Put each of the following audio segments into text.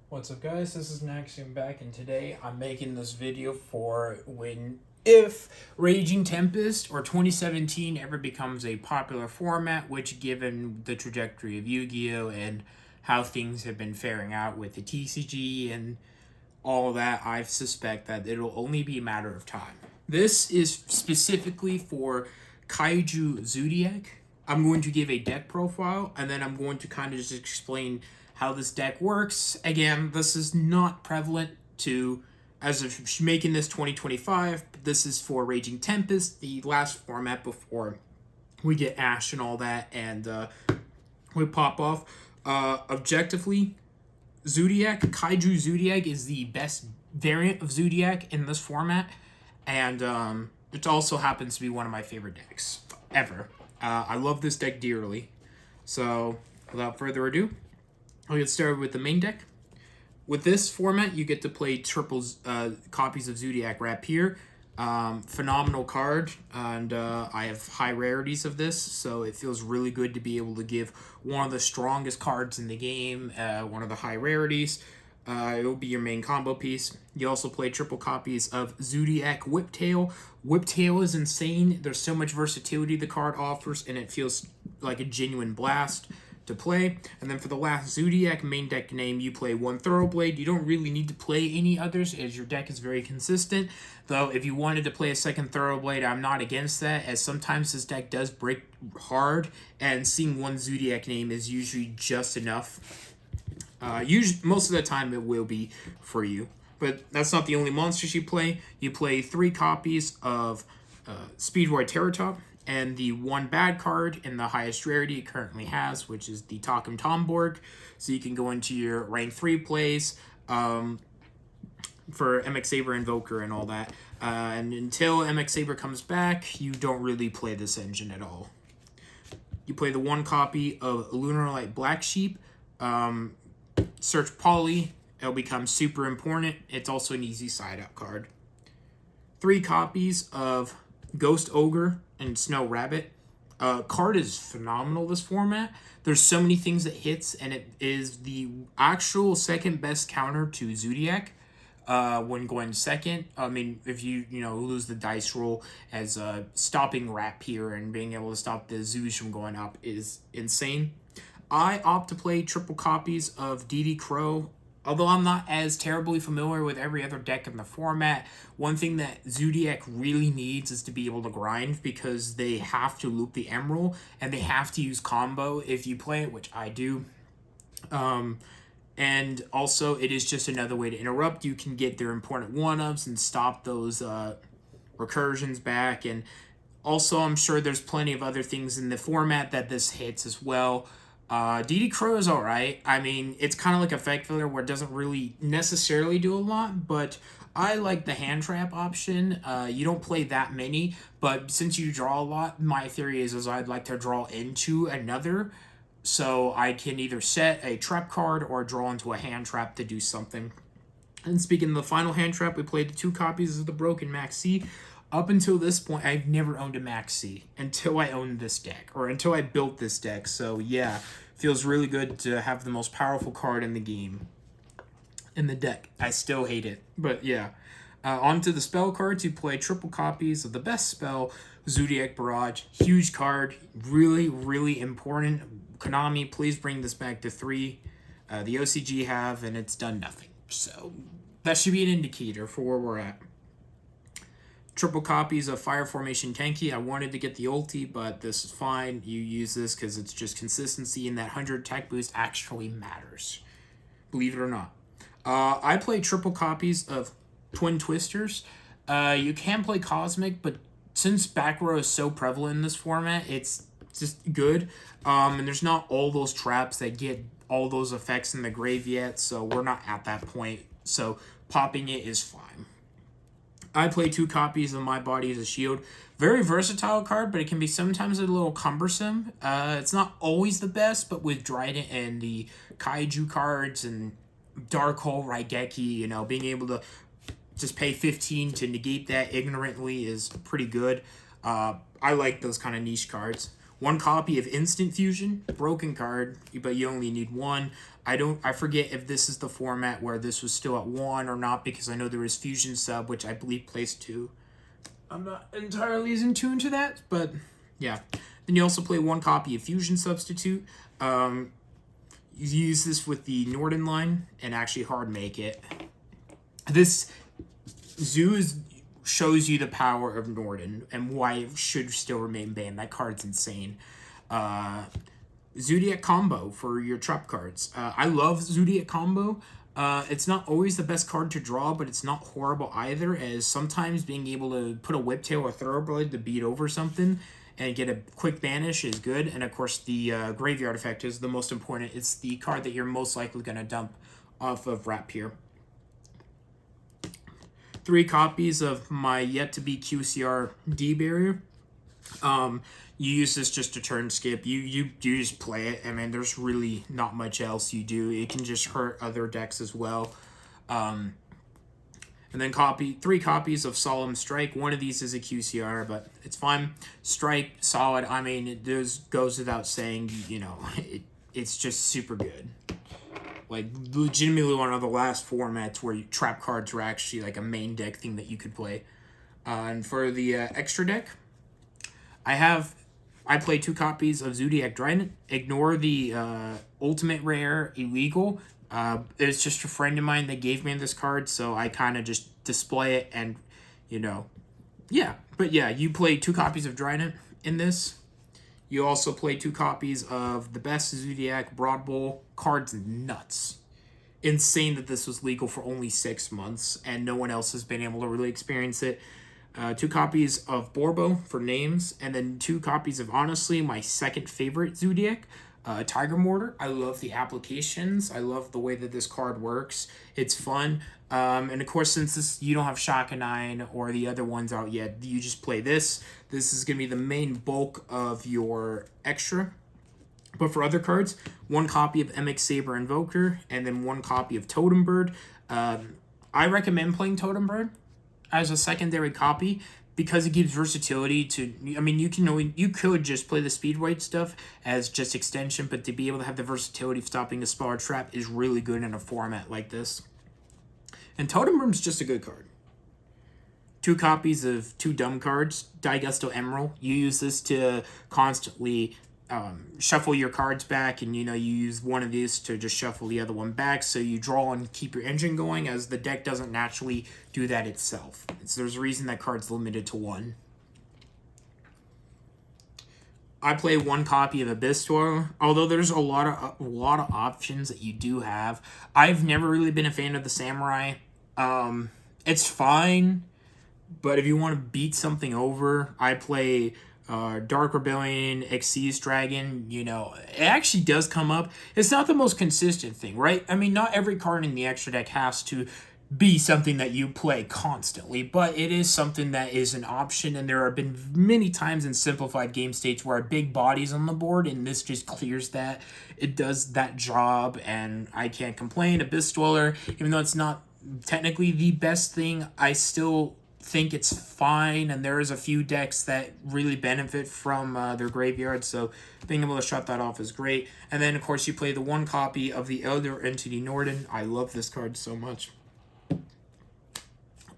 What's up, guys? This is Naxxion back, and today I'm making this video for if Raging Tempest or 2017 ever becomes a popular format, which, given the trajectory of Yu-Gi-Oh! And how things have been faring out with the TCG and all that, I suspect that it'll only be a matter of time. This is specifically for Kaiju Zoodiac. I'm going to give a deck profile, and then I'm going to kind of just explain how this deck works. Again, this is not prevalent to, as of making this 2025, but this is for Raging Tempest, the last format before we get Ash and all that, and we pop off. Objectively, Kaiju Zoodiac is the best variant of Zoodiac in this format, and it also happens to be one of my favorite decks ever. I love this deck dearly. So, without further ado, I'll get started with the main deck. With this format, you get to play triple copies of Zoodiac Rapier. Phenomenal card, and I have high rarities of this, so it feels really good to be able to give one of the strongest cards in the game, one of the high rarities. It'll be your main combo piece. You also play triple copies of Zoodiac Whiptail. Whiptail is insane. There's so much versatility the card offers, and it feels like a genuine blast to play. And then for the last Zoodiac main deck name, you play one Thoroughblade. You don't really need to play any others, as your deck is very consistent. Though, if you wanted to play a second Thoroughblade, I'm not against that, as sometimes this deck does break hard, and seeing one Zoodiac name is usually just enough. Most of the time it will be for you. But that's not the only monsters you play. You play 3 copies of Speedroid Terratop, and the one bad card in the highest rarity it currently has, which is the Takum Tomborg. So you can go into your rank 3 plays for MX Saber Invoker and all that. And until MX Saber comes back, you don't really play this engine at all. You play the one copy of Lunar Light Black Sheep. Search Poly. It'll become super important. It's also an easy side-up card. 3 copies of Ghost Ogre and Snow Rabbit. Card is phenomenal, this format. There's so many things that hits, and it is the actual second best counter to Zoodiac when going second. I mean, if you lose the dice roll, as stopping Rapier and being able to stop the Zoos from going up is insane. I opt to play triple copies of DD Crow. Although I'm not as terribly familiar with every other deck in the format, one thing that Zoodiac really needs is to be able to grind, because they have to loop the Emerald, and they have to use combo if you play it, which I do. And also, it is just another way to interrupt. You can get their important one-ups and stop those recursions back. And also, I'm sure there's plenty of other things in the format that this hits as well. DD Crow is alright. I mean, it's kind of like Effect Filler, where it doesn't really necessarily do a lot, but I like the hand trap option. You don't play that many, but since you draw a lot, my theory is I'd like to draw into another, so I can either set a trap card or draw into a hand trap to do something. And speaking of the final hand trap, we played the 2 copies of the Broken Maxi. Up until this point, I've never owned a Maxi until I owned this deck, or until I built this deck. So yeah, feels really good to have the most powerful card in the game in the deck. I still hate it, but yeah. On to the spell cards. You play triple copies of the best spell, Zoodiac Barrage. Huge card, really, really important. Konami, please bring this back to 3. The OCG have, and it's done nothing. So that should be an indicator for where we're at. Triple copies of Fire Formation Tenki. I wanted to get the ulti, but this is fine. You use this because it's just consistency, and that 100 attack boost actually matters. Believe it or not. I play triple copies of Twin Twisters. You can play Cosmic, but since back row is so prevalent in this format, it's just good. And there's not all those traps that get all those effects in the grave yet, so we're not at that point. So popping it is fine. I play 2 copies of My Body as a Shield. Very versatile card, but it can be sometimes a little cumbersome. It's not always the best, but with Dryden and the Kaiju cards and Dark Hole Raigeki, being able to just pay 15 to negate that ignorantly is pretty good. I like those kind of niche cards. 1 copy of Instant Fusion, broken card, but you only need 1. I forget if this is the format where this was still at 1 or not, because I know there was Fusion Sub, which I believe plays 2. I'm not entirely as in tune to that, but yeah. Then you also play 1 copy of Fusion Substitute. You use this with the Norden line and actually hard make it. This shows you the power of Norden and why it should still remain banned. That card's insane. Zoodiac combo for your trap cards. I love Zoodiac combo. It's not always the best card to draw, but it's not horrible either, as sometimes being able to put a Whiptail or Thoroughblade to beat over something and get a quick banish is good. And of course the graveyard effect is the most important. It's the card that you're most likely going to dump off of Rapier. 3 copies of my yet-to-be QCR D-Barrier. You use this just to turn skip. You just play it. I mean, there's really not much else you do. It can just hurt other decks as well. And then 3 copies of Solemn Strike. 1 of these is a QCR, but it's fine. Strike, solid. I mean, it goes without saying, you know, it's just super good. Like, legitimately one of the last formats where trap cards were actually like a main deck thing that you could play. And for the extra deck, I play 2 copies of Zoodiac Trident. Ignore the ultimate rare illegal. It's just a friend of mine that gave me this card, so I kind of just display it and, you know, yeah. But yeah, you play 2 copies of Trident in this. You also play 2 copies of the best Zoodiac Broad Bowl. Card's nuts. Insane that this was legal for only 6 months, and no one else has been able to really experience it. 2 copies of Borbo for names, and then 2 copies of, honestly, my second favorite Zoodiac, Tiger Mortar. I love the applications. I love the way that this card works. It's fun. And of course, since you don't have Shaka 9 or the other ones out yet, you just play this. This is going to be the main bulk of your extra. But for other cards, 1 copy of MX Saber Invoker, and then 1 copy of Totem Bird. I recommend playing Totem Bird as a secondary copy because it gives versatility to, I mean, you could just play the speed weight stuff as just extension, but to be able to have the versatility of stopping a spell or trap is really good in a format like this. And Totem Bird's just a good card. 2 copies of 2 dumb cards, Digusto Emerald. You use this to constantly shuffle your cards back, and you use one of these to just shuffle the other one back, so you draw and keep your engine going, as the deck doesn't naturally do that itself. There's a reason that card's limited to 1. I play 1 copy of Abyss Dweller, although there's a lot of options that you do have. I've never really been a fan of the Samurai. It's fine, but if you want to beat something over, I play Dark Rebellion, Xyz Dragon. It actually does come up. It's not the most consistent thing, right? I mean, not every card in the extra deck has to be something that you play constantly, but it is something that is an option, and there have been many times in simplified game states where a big body's on the board, and this just clears that. It does that job, and I can't complain. Abyss Dweller, even though it's not technically the best thing, I still think it's fine, and there is a few decks that really benefit from their graveyard, so being able to shut that off is great. And then, of course, you play the 1 copy of the Elder Entity Norden. I love this card so much.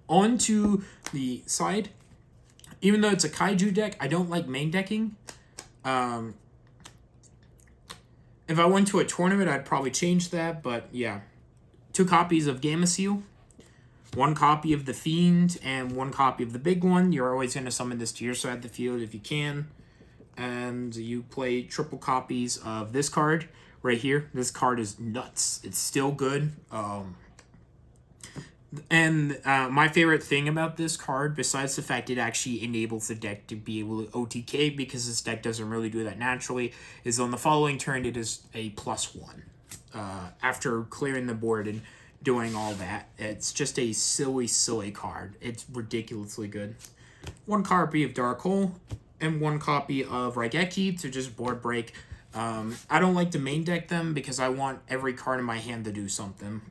On to the side. Even though it's a Kaiju deck, I don't like main decking. If I went to a tournament, I'd probably change that, but yeah. 2 copies of Gamma Seal. 1 copy of the Fiend, and 1 copy of the big one. You're always going to summon this to your side of the field if you can. And you play triple copies of this card right here. This card is nuts. It's still good. And my favorite thing about this card, besides the fact it actually enables the deck to be able to OTK, because this deck doesn't really do that naturally, is on the following turn it is a +1. After clearing the board and doing all that. It's just a silly card. It's ridiculously good. 1 copy of Dark Hole, and 1 copy of Raigeki to just board break. I don't like to main deck them because I want every card in my hand to do something.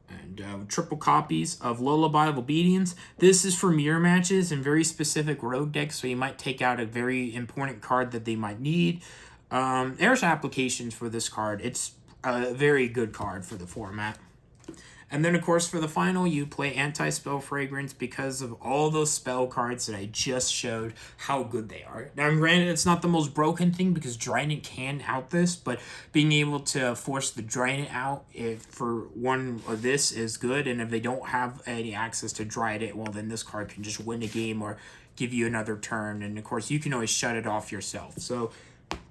And and triple copies of Lullaby of Obedience. This is for mirror matches and very specific rogue decks, so you might take out a very important card that they might need. There's applications for this card. It's a very good card for the format. And then, of course, for the final, you play Anti-Spell Fragrance because of all those spell cards that I just showed how good they are. Now, granted, it's not the most broken thing because Drying can out this, but being able to force the Drying out for one of this is good. And if they don't have any access to Drying it, well, then this card can just win a game or give you another turn. And, of course, you can always shut it off yourself. So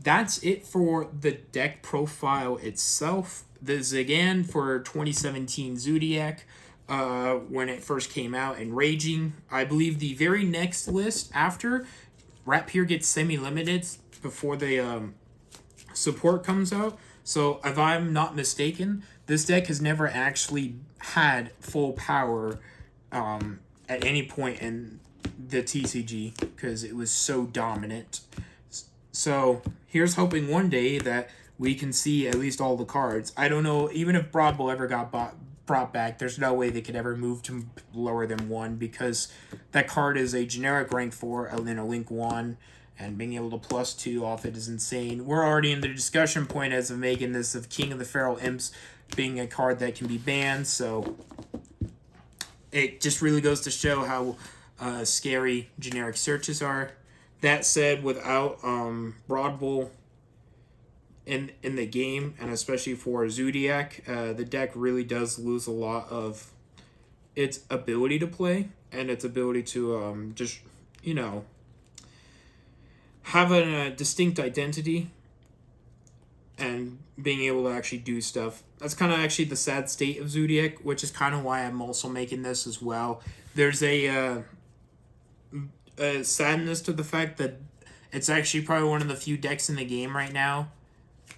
that's it for the deck profile itself. This is again for 2017 Zoodiac when it first came out and Raging. I believe the very next list after Rapier gets semi-limited before the support comes out. So if I'm not mistaken, this deck has never actually had full power at any point in the TCG because it was so dominant. So here's hoping one day that we can see at least all the cards. I don't know, even if Broad Bull ever got brought back, there's no way they could ever move to lower than 1 because that card is a generic rank 4 and then a link 1, and being able to +2 off it is insane. We're already in the discussion point as of making this of King of the Feral Imps being a card that can be banned, so it just really goes to show how scary generic searches are. That said, without Broad Bull in the game, and especially for Zoodiac, the deck really does lose a lot of its ability to play and its ability to just, you know, have a distinct identity and being able to actually do stuff. That's kind of actually the sad state of Zoodiac, which is kind of why I'm also making this as well. There's a sadness to the fact that it's actually probably one of the few decks in the game right now.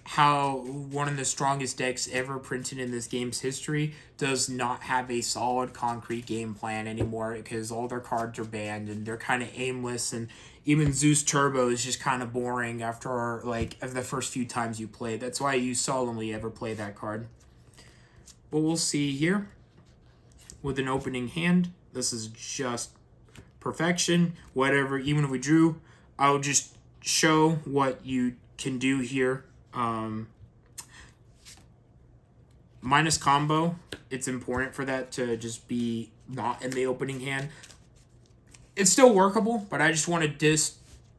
How one of the strongest decks ever printed in this game's history does not have a solid concrete game plan anymore because all their cards are banned and they're kind of aimless, and even Zeus Turbo is just kind of boring after like the first few times you play. That's why you seldomly ever play that card. But we'll see here with an opening hand. This is just perfection. Whatever, even if we drew, I'll just show what you can do here. Minus combo, it's important for that to just be not in the opening hand. It's still workable, but I just want to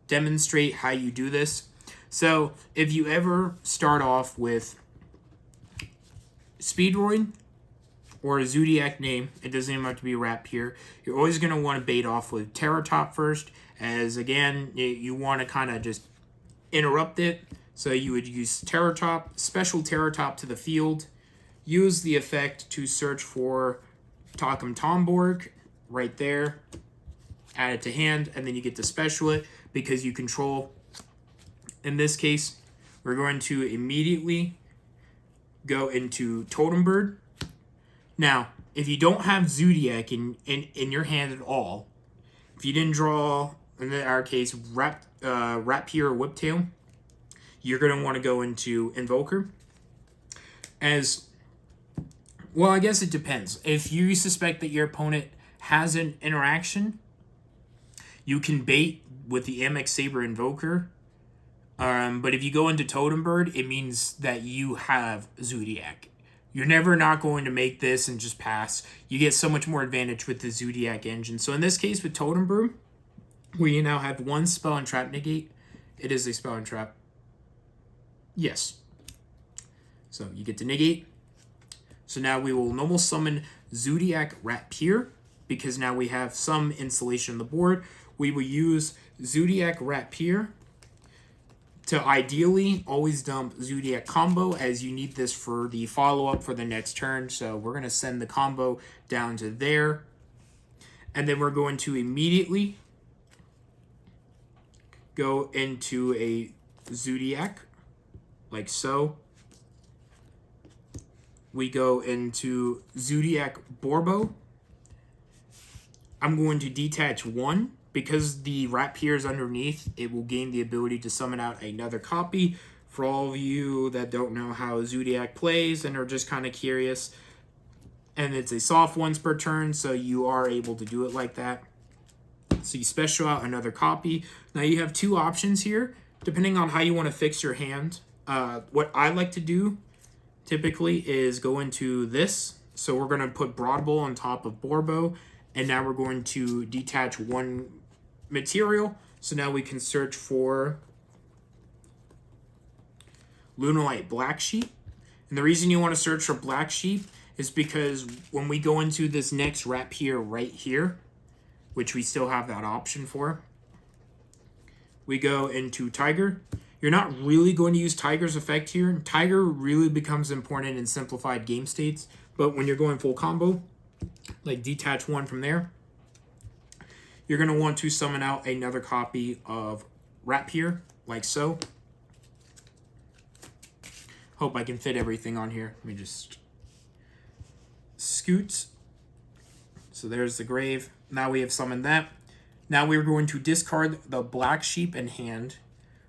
demonstrate how you do this. So if you ever start off with Speedroid or a Zoodiac name, it doesn't even have to be a rap here, you're always going to want to bait off with Terror Top first, as again, you want to kind of just interrupt it. So you would use Terror Top, special Terror Top to the field, use the effect to search for Takum Tomborg right there, add it to hand, and then you get to special it because you control. In this case, we're going to immediately go into Totem Bird. Now, if you don't have Zoodiac in your hand at all, if you didn't draw, in our case, Rapier or Whiptail, you're going to want to go into Invoker. As well, I guess it depends. If you suspect that your opponent has an interaction, you can bait with the Amex Saber Invoker. But if you go into Totem Bird, it means that you have Zoodiac. You're never not going to make this and just pass. You get so much more advantage with the Zoodiac engine. So in this case with Totem Bird, we now have one spell and trap negate. It is a spell and trap. Yes. So you get to negate. So now we will normal summon Zoodiac Rapier because now we have some installation on the board. We will use Zoodiac Rapier to ideally always dump Zoodiac combo, as you need this for the follow-up for the next turn. So we're going to send the combo down to there. And then we're going to immediately go into a Zoodiac, like so. We go into Zoodiac Borbo. I'm going to detach one. Because the Rapier is underneath, it will gain the ability to summon out another copy. For all of you that don't know how Zoodiac plays and are just kind of curious, and it's a soft once per turn, so you are able to do it like that. So you special out another copy. Now you have two options here, depending on how you want to fix your hand. What I like to do typically is go into this. So we're going to put Broadbowl on top of Borbo, and now we're going to detach one material. So now we can search for Lunalite Black Sheep. And the reason you want to search for Black Sheep is because when we go into this next rep here, right here, which we still have that option for, we go into Tiger. You're not really going to use Tiger's effect here. Tiger really becomes important in simplified game states, but when you're going full combo, like detach one from there, you're going to want to summon out another copy of Rapier, like so. Hope I can fit everything on here. Let me just scoot. So there's the grave. Now we have summoned that. Now we're going to discard the Black Sheep in hand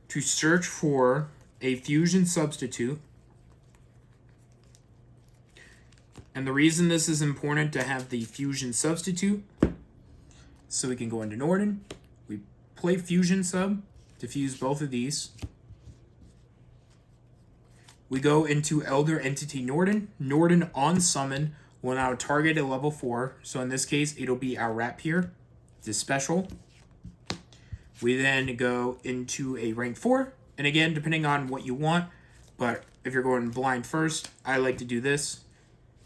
to search for a fusion substitute. And the reason this is important to have the fusion substitute, so we can go into Norden. We play fusion sub to fuse both of these. We go into Elder Entity Norden. Norden on summon will now target a level 4. So in this case, it'll be our Rapier, this special. We then go into a rank 4. And again, depending on what you want, but if you're going blind first, I like to do this.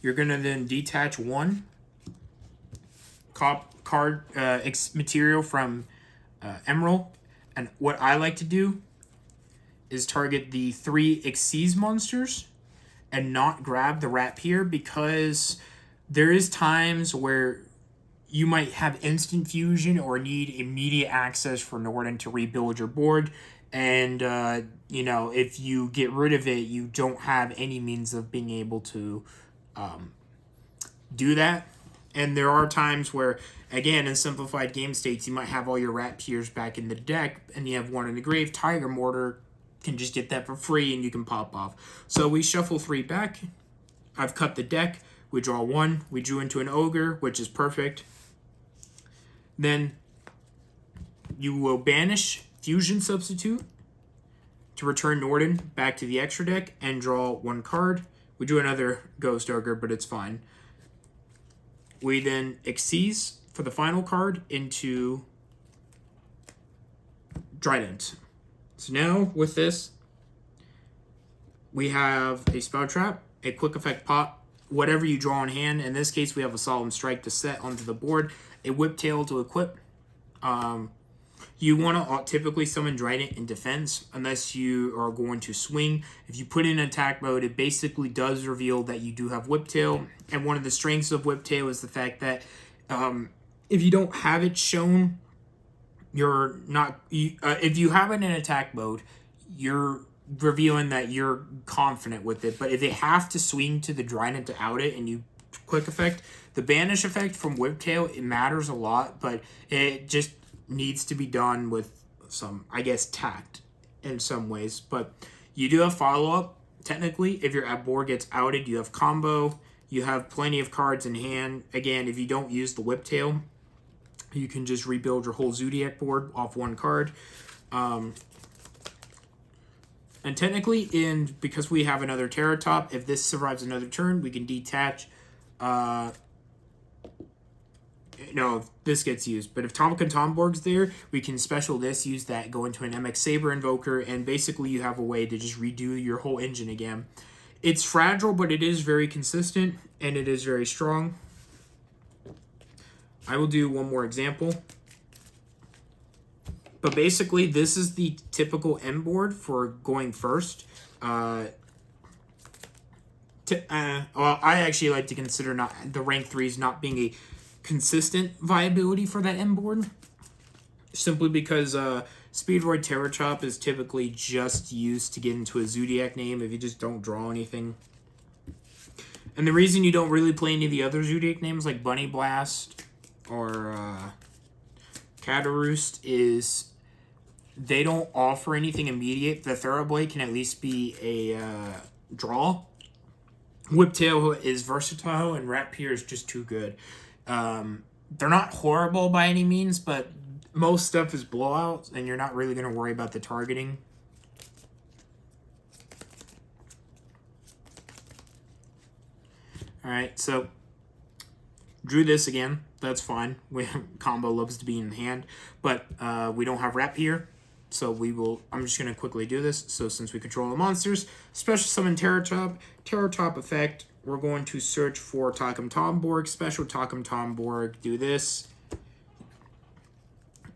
You're going to then detach one card material from Emerald. And what I like to do is target the 3 Xyz monsters and not grab the Rapier, because there is times where you might have instant fusion or need immediate access for Norden to rebuild your board. And, you know, if you get rid of it, you don't have any means of being able to do that. And there are times where, again, in simplified game states, you might have all your Rapiers back in the deck and you have one in the grave. Tiger Mortar can just get that for free and you can pop off. So we shuffle 3 back. I've cut the deck. We draw 1. We drew into an Ogre, which is perfect. Then you will banish Fusion Substitute to return Norden back to the extra deck and draw 1 card. We drew another Ghost Ogre, but it's fine. We then Xyz for the final card into Trident. So now with this, we have a Spell Trap, a Quick Effect Pop, whatever you draw in hand. In this case, we have a Solemn Strike to set onto the board, a Whiptail to equip. You want to typically summon Trident in defense unless you are going to swing. If you put in attack mode, it basically does reveal that you do have Whiptail. And one of the strengths of Whiptail is the fact that if you don't have it shown, you're not. If you have it in attack mode, you're revealing that you're confident with it. But if they have to swing to the Trident to out it and you quick effect, the banish effect from Whiptail, it matters a lot, but it just needs to be done with some, I guess, tact in some ways. But you do have follow-up. Technically, if your board gets outed, you have combo. You have plenty of cards in hand. Again, if you don't use the Whiptail, you can just rebuild your whole Zoodiac board off 1 card. And technically, because we have another Terra Top, if this survives another turn, we can detach. No, this gets used. But if Tomka Tomborg's there, we can special this, use that, go into an MX Saber Invoker, and basically you have a way to just redo your whole engine again. It's fragile, but it is very consistent, and it is very strong. I will do one more example. But basically, this is the typical end board for going first. Well, I actually like to consider not the rank 3s not being a consistent viability for that end board. Simply because Speedroid Terror Chop is typically just used to get into a Zoodiac name if you just don't draw anything. And the reason you don't really play any of the other Zoodiac names like Bunny Blast or Cataroost is they don't offer anything immediate. The Thoroughblade can at least be a draw. Whiptail is versatile, and Rapier is just too good. They're not horrible by any means, but most stuff is blowouts, and you're not really going to worry about the targeting. Alright, so drew this again. That's fine. Combo loves to be in hand, but we don't have Rapier, so I'm just going to quickly do this. So since we control the monsters, special summon Terrortop effect, we're going to search for Takum Tomborg, special Takum Tomborg, do this.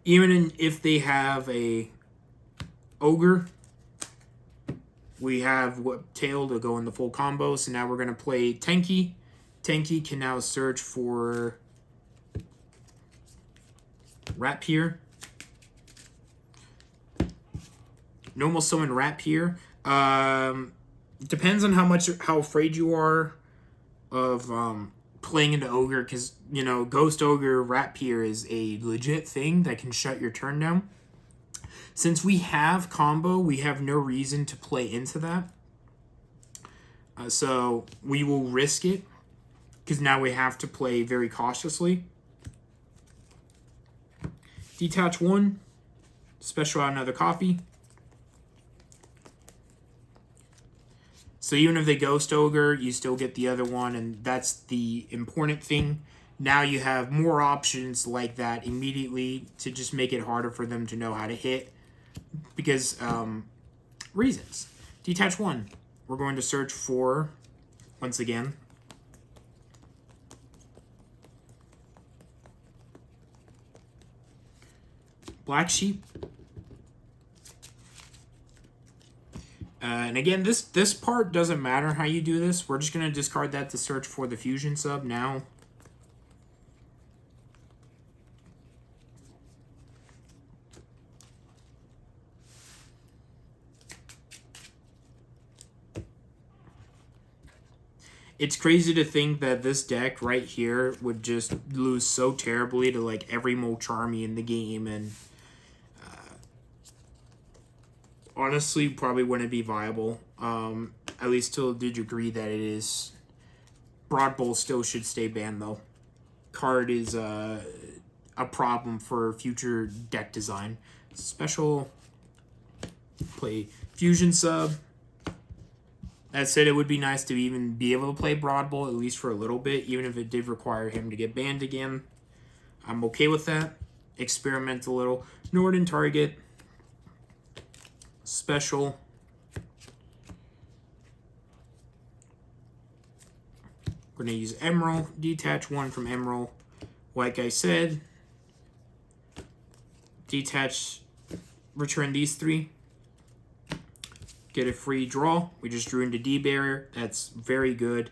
Even if they have a Ogre, we have Whiptail to go in the full combo, so now we're going to play Tenki. Tenki can now search for Rapier. Normal summon Rapier. Depends on how afraid you are of playing into Ogre, because, you know, Ghost Ogre Rapier is a legit thing that can shut your turn down. Since we have combo, we have no reason to play into that. So we will risk it, because now we have to play very cautiously. Detach one, special out another copy. So even if they Ghost Ogre, you still get the other one, and that's the important thing. Now you have more options like that immediately to just make it harder for them to know how to hit. Because, reasons. Detach one. We're going to search for, once again, Black Sheep. And again, this part doesn't matter how you do this. We're just going to discard that to search for the fusion sub now. It's crazy to think that this deck right here would just lose so terribly to like every Molcharmy in the game, and honestly probably wouldn't be viable. At least till the degree that it is. Broad Bowl still should stay banned though. Card is a problem for future deck design. Special play fusion sub. That said, it would be nice to even be able to play Broad Bowl, at least for a little bit, even if it did require him to get banned again. I'm okay with that. Experiment a little. Norden target. Special. We're going to use Emerald. Detach one from Emerald. Like I said, detach, return these three. Get a free draw. We just drew into D-Barrier. That's very good.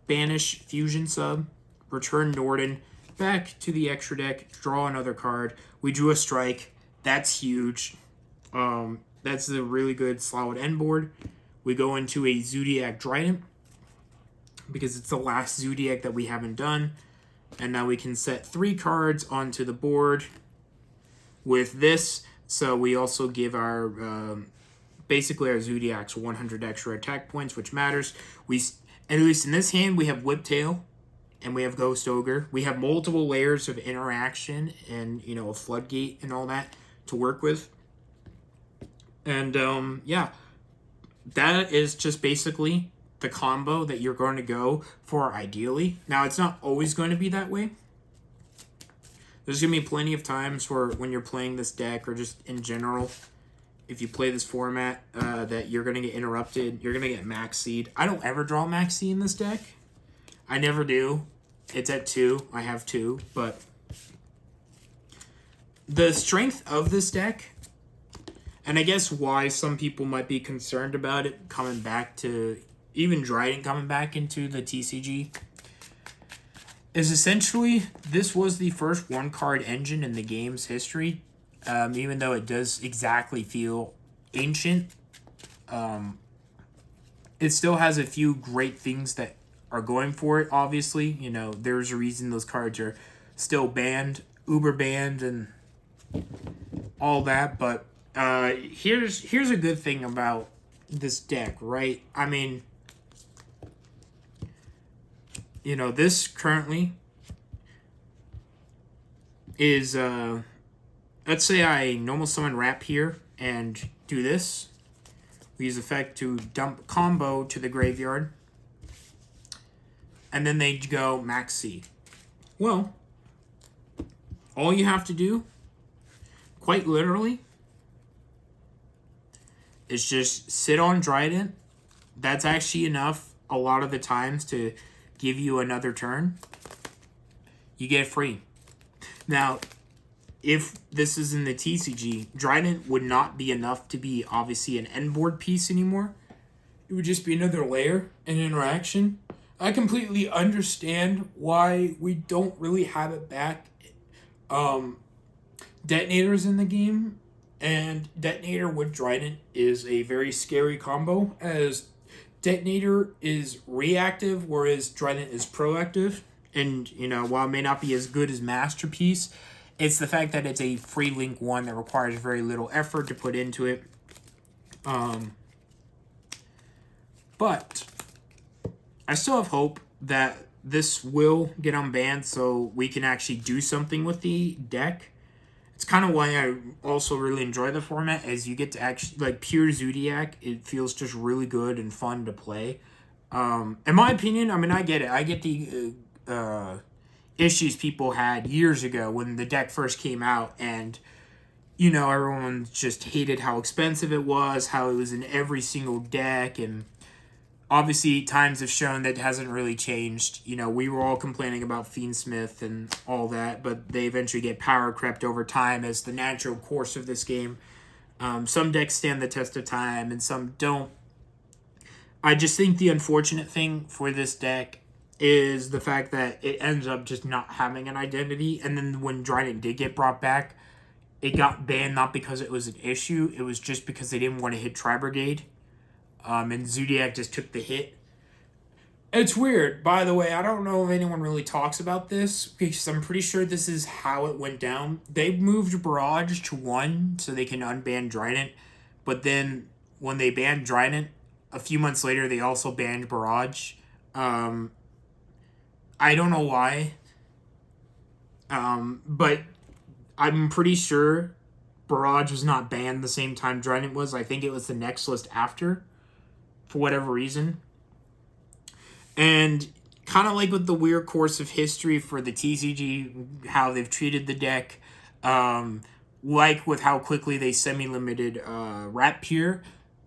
Banish Fusion sub. Return Norden. Back to the extra deck. Draw another card. We drew a strike. That's huge. That's a really good solid end board. We go into a Zoodiac Trident, because it's the last Zoodiac that we haven't done. And now we can set 3 cards onto the board with this. So we also give our... basically, our Zoodiacs 100 extra attack points, which matters. At least in this hand, we have Whiptail and we have Ghost Ogre. We have multiple layers of interaction and, you know, a floodgate and all that to work with. And, yeah, that is just basically the combo that you're going to go for ideally. Now, it's not always going to be that way. There's going to be plenty of times where when you're playing this deck or just in general, if you play this format, that you're going to get interrupted. You're going to get max seed. I don't ever draw max seed in this deck. I never do. It's at 2. I have 2. But the strength of this deck, and I guess why some people might be concerned about it coming back to, even Dryden coming back into the TCG, is essentially this was the first one-card engine in the game's history. Even though it does exactly feel ancient, it still has a few great things that are going for it, obviously. You know, there's a reason those cards are still banned, uber banned, and all that. But here's a good thing about this deck, right? I mean, this currently is, let's say I normal summon Rap here and do this. We use effect to dump combo to the graveyard. And then they go max C. Well, all you have to do, quite literally, is just sit on Trident. That's actually enough a lot of the times to give you another turn. You get it free. Now, if this is in the TCG, Trident would not be enough to be obviously an end board piece anymore. It would just be another layer and interaction. I completely understand why we don't really have it back. Detonator's in the game, and Detonator with Trident is a very scary combo, as Detonator is reactive, whereas Trident is proactive. And, while it may not be as good as Masterpiece, it's the fact that it's a free link one that requires very little effort to put into it. But I still have hope that this will get unbanned so we can actually do something with the deck. It's kind of why I also really enjoy the format, as you get to actually, like, pure Zoodiac, it feels just really good and fun to play. In my opinion, I get it. I get the issues people had years ago when the deck first came out, and, everyone just hated how expensive it was, how it was in every single deck, and obviously, times have shown that it hasn't really changed. We were all complaining about Fiendsmith and all that, but they eventually get power crept over time as the natural course of this game. Some decks stand the test of time, and some don't. I just think the unfortunate thing for this deck is the fact that it ends up just not having an identity, and then when Trident did get brought back, it got banned not because it was an issue, it was just because they didn't want to hit Tri-Brigade. And Zoodiac just took the hit. It's weird, by the way. I don't know if anyone really talks about this, because I'm pretty sure this is how it went down. They moved Barrage to 1 so they can unban Trident, but then when they banned Trident, a few months later they also banned Barrage. I don't know why, but I'm pretty sure Barrage was not banned the same time Trident was. I think it was the next list after, for whatever reason. And kind of like with the weird course of history for the TCG, how they've treated the deck, like with how quickly they semi-limited Rat Pure,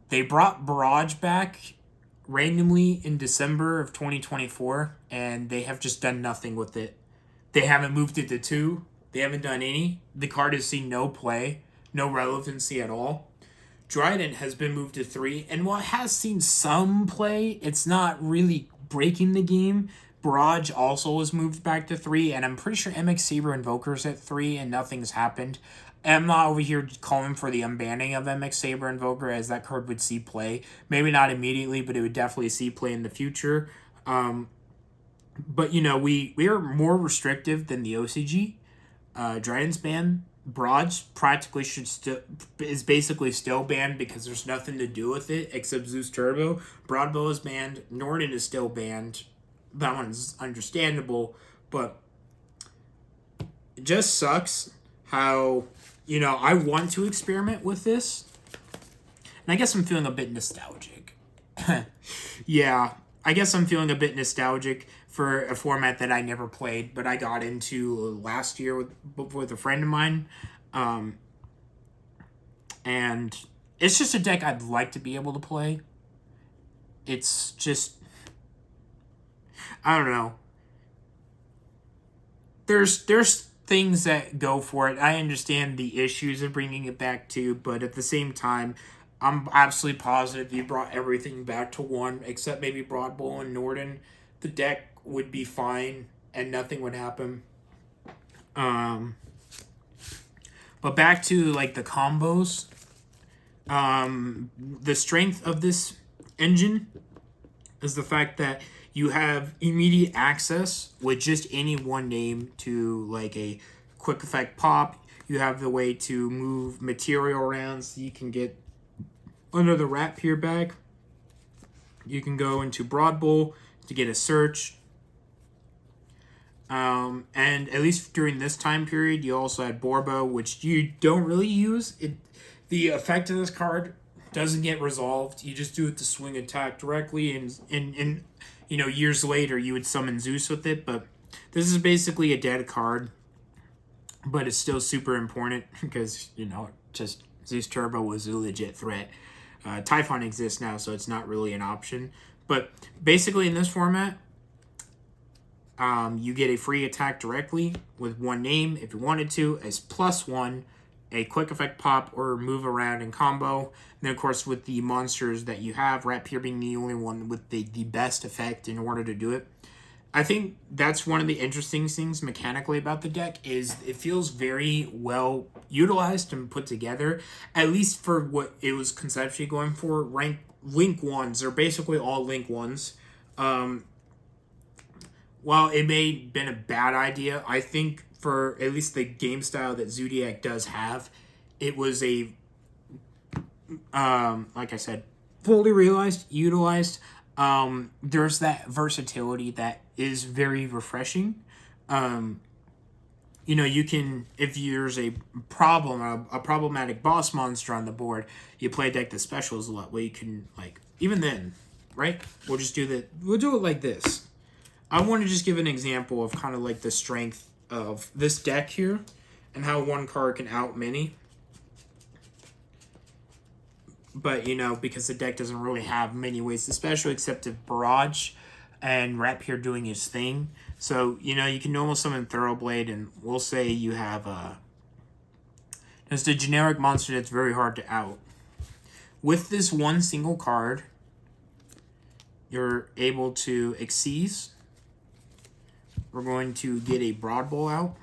they brought Barrage back randomly in December of 2024, and they have just done nothing with it. They haven't moved it to 2. They haven't done any. The card has seen no play, no relevancy at all. Trident has been moved to 3, and while it has seen some play, it's not really breaking the game. Barrage also was moved back to 3, and I'm pretty sure MX Saber Invoker's at 3, and nothing's happened. I'm not over here calling for the unbanning of MX Saber Invoker, as that card would see play. Maybe not immediately, but it would definitely see play in the future. But, we are more restrictive than the OCG. Trident's ban. Barrage practically is basically still banned because there's nothing to do with it except Zeus Turbo. Broadbow is banned. Norden is still banned. That one's understandable, but it just sucks how, I want to experiment with this. And I guess I'm feeling a bit nostalgic. Yeah, I guess I'm feeling a bit nostalgic for a format that I never played, but I got into last year with a friend of mine. And it's just a deck I'd like to be able to play. It's just, I don't know. There's things that go for it. I understand the issues of bringing it back too, but at the same time, I'm absolutely positive you brought everything back to 1, except maybe Broadbow and Norden. The deck would be fine and nothing would happen. But back to like the combos. The strength of this engine is the fact that you have immediate access with just any one name to like a quick effect pop. You have the way to move material around so you can get under the Rat Pier bag. You can go into Broad Bowl to get a search. And at least during this time period, you also had Borbo, which you don't really use. The effect of this card doesn't get resolved. You just do it to swing attack directly, and years later you would summon Zeus with it. But this is basically a dead card, but it's still super important because just Zeus Turbo was a legit threat. Typhon exists now, so it's not really an option. But basically, in this format, you get a free attack directly with one name if you wanted to, as +1, a quick effect pop or move around in combo. And then, of course, with the monsters that you have, Rapier being the only one with the best effect in order to do it. I think that's one of the interesting things mechanically about the deck is it feels very well utilized and put together, at least for what it was conceptually going for. Link 1s are basically all Link 1s. While it may have been a bad idea, I think for at least the game style that Zoodiac does have, it was a, like I said, fully utilized. There's that versatility that is very refreshing. You can, if there's a problematic boss monster on the board, you play a deck that specials a lot. Well, you can, even then, right? We'll do it like this. I want to just give an example of kind of like the strength of this deck here and how one card can out many. But, because the deck doesn't really have many ways to special except if Barrage and Rapier doing his thing. So, you can normal summon Thoroughblade, and we'll say you have just a generic monster that's very hard to out. With this one single card, you're able to Xyz. We're going to get a Broad Bowl out.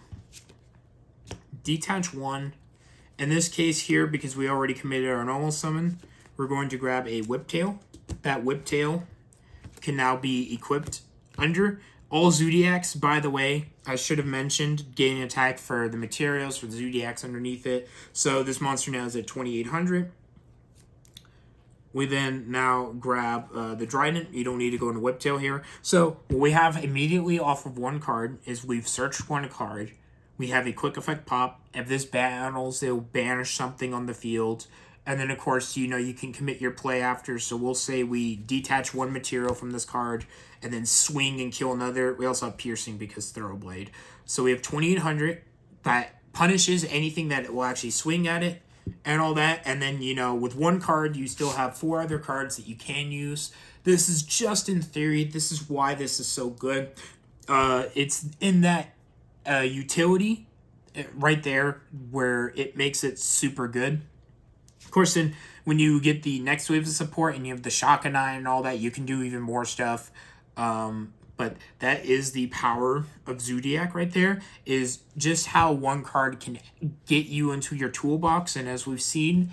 Detach 1. In this case here, because we already committed our normal summon, we're going to grab a Whiptail. That Whiptail can now be equipped under. All Zoodiacs, by the way, I should have mentioned, gain attack for the materials for the Zoodiacs underneath it. So this monster now is at 2,800. We then now grab the Trident. You don't need to go into Whiptail here. So what we have immediately off of one card is we've searched one card. We have a quick effect pop. If this battles, it'll banish something on the field. And then, of course, you can commit your play after. So we'll say we detach one material from this card and then swing and kill another. We also have Piercing because Thoroughblade. So we have 2,800 that punishes anything that will actually swing at it and all that. And then, with one card, you still have 4 other cards that you can use. This is just in theory. This is why this is so good. It's in that utility right there where it makes it super good. Of course, then when you get the next wave of support and you have the Shakanai and all that, you can do even more stuff. But that is the power of Zoodiac right there, is just how one card can get you into your toolbox. And as we've seen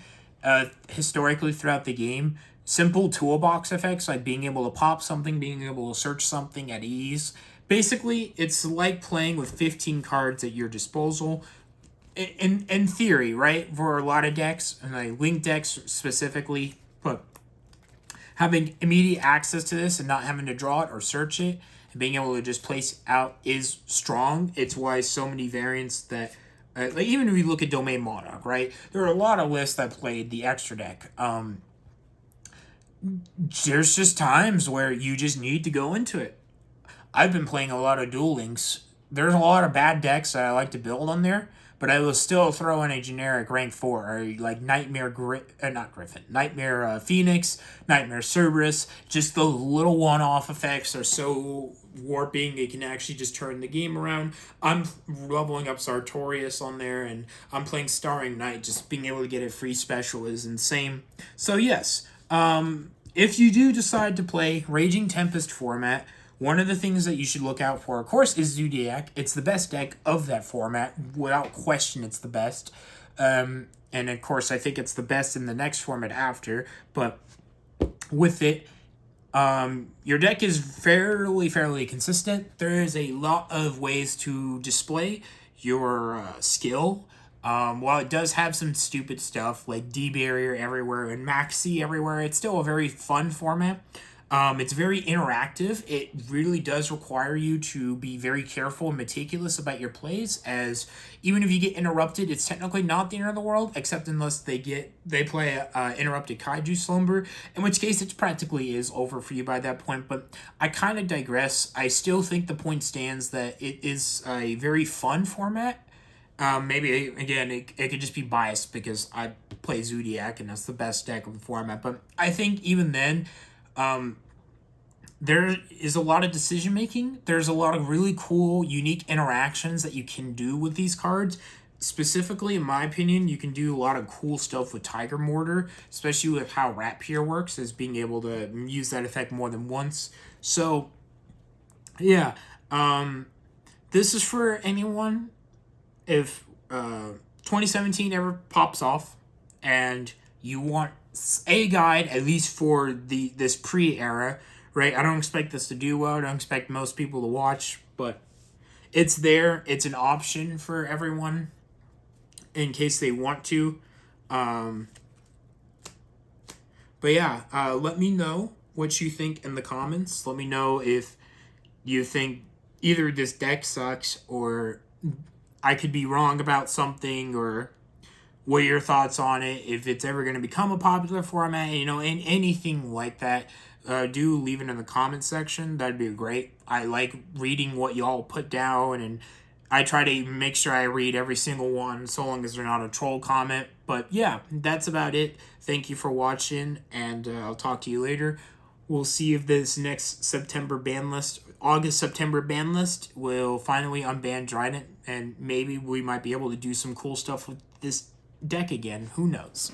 historically throughout the game, simple toolbox effects like being able to pop something, being able to search something at ease. Basically, it's like playing with 15 cards at your disposal. In theory, right? For a lot of decks, and like Link decks specifically, but having immediate access to this and not having to draw it or search it and being able to just place out is strong. It's why so many variants that, even if you look at Domain Monarch, right? There are a lot of lists that played the extra deck. There's just times where you just need to go into it. I've been playing a lot of Duel Links. There's a lot of bad decks that I like to build on there, but I will still throw in a generic rank 4, or like Nightmare Nightmare Phoenix, Nightmare Cerberus. Just the little one-off effects are so warping, it can actually just turn the game around. I'm leveling up Sartorius on there, and I'm playing Starring Knight. Just being able to get a free special is insane. So yes, if you do decide to play Raging Tempest format, one of the things that you should look out for, of course, is Zoodiac. It's the best deck of that format. Without question, it's the best. And, of course, I think it's the best in the next format after. But with it, your deck is fairly consistent. There is a lot of ways to display your skill. While it does have some stupid stuff like D-Barrier everywhere and Maxi everywhere, it's still a very fun format. It's very interactive. It really does require you to be very careful and meticulous about your plays, as even if you get interrupted, it's technically not the end of the world, except unless they play a interrupted Kaiju slumber, in which case it practically is over for you by that point. But I kind of digress. I still think the point stands that it is a very fun format. Maybe, again, it could just be biased because I play Zoodiac and that's the best deck of the format. But I think even then, there is a lot of decision making. There's a lot of really cool, unique interactions that you can do with these cards. Specifically, in my opinion, you can do a lot of cool stuff with Tiger Mortar, especially with how Rapier works, as being able to use that effect more than once. So, yeah, this is for anyone. If 2017 ever pops off and you want a guide, at least for this pre-era, right? I don't expect this to do well. I don't expect most people to watch, but it's there. It's an option for everyone in case they want to. But yeah, let me know what you think in the comments. Let me know if you think either this deck sucks or I could be wrong about something, or what are your thoughts on it, if it's ever going to become a popular format, and anything like that. Do leave it in the comment section. That'd be great. I like reading what y'all put down, and I try to make sure I read every single one, so long as they're not a troll comment. But yeah, that's about it. Thank you for watching, and I'll talk to you later. We'll see if this next August-September ban list will finally unban Trident, and maybe we might be able to do some cool stuff with this deck again. Who knows?